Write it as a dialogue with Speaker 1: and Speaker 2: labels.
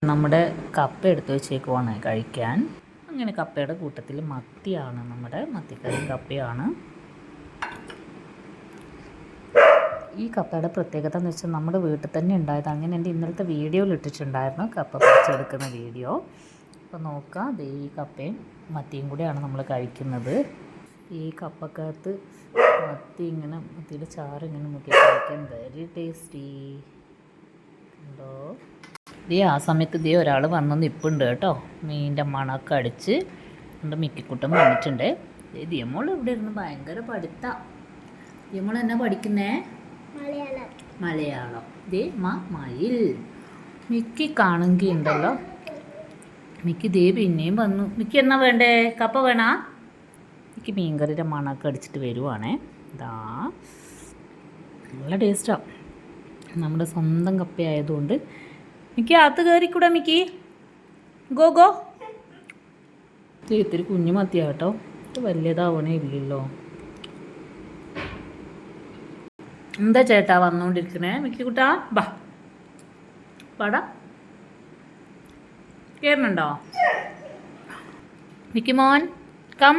Speaker 1: നമ്മുടെ കപ്പ എടുത്ത് വെച്ചേക്കുവാണ് കഴിക്കാൻ. അങ്ങനെ കപ്പയുടെ കൂട്ടത്തിൽ മത്തിയാണ്, നമ്മുടെ മത്തിക്കറി കപ്പയാണ്. ഈ കപ്പയുടെ പ്രത്യേകത എന്ന് വെച്ചാൽ നമ്മുടെ വീട്ടിൽ തന്നെ ഉണ്ടായത്. അങ്ങനെ എൻ്റെ ഇന്നലത്തെ വീഡിയോയിൽ ഇട്ടിട്ടുണ്ടായിരുന്നു, കപ്പ പറിച്ചെടുക്കുന്ന വീഡിയോ. അപ്പോൾ നോക്കാം, ഈ കപ്പയും മത്തിയും കൂടെയാണ് നമ്മൾ കഴിക്കുന്നത്. ഈ കപ്പക്കകത്ത് മത്തിയുടെ ചാറ് ഇങ്ങനെ മുക്കി കഴിക്കാൻ വെരി ടേസ്റ്റി. ഉണ്ടോ? ആ സമയത്ത് ഒരാൾ വന്നു നിൽപ്പുണ്ട് കേട്ടോ. മീനിൻ്റെ മണമൊക്കെ അടിച്ച് എൻ്റെ മിക്കിക്കുട്ടൻ വന്നിട്ടുണ്ട്. ദിയമോൾ ഇവിടെ ഇരുന്ന് ഭയങ്കര പഠിത്തം. ദിയമോൾ എന്നാ പഠിക്കുന്നേ? മലയാളം. മയിൽ. മിക്കി കാണുമെങ്കിൽ ഉണ്ടല്ലോ. മിക്കി പിന്നെയും വന്നു. മിക്കി എന്നാ വേണ്ടേ? കപ്പ വേണാ? മിക്കി മീൻകറിയുടെ മണമൊക്കെ അടിച്ചിട്ട് വരുവാണേ. നല്ല ടേസ്റ്റാണ്. നമ്മുടെ സ്വന്തം കപ്പയായതുകൊണ്ട്. മിക്കി അകത്ത് കയറിക്കൂടാ മിക്കി? ഗോ. ഇത്തിരി കുഞ്ഞു മത്തിയാ കേട്ടോ, ഇത് വലിയതാവണേ ഇല്ലല്ലോ. എന്താ ചേട്ടാ വന്നുകൊണ്ടിരിക്കണേ? മിക്കി കുട്ടാ പാടാ കേറുന്നുണ്ടോ? മിക്കി മോൻ കം.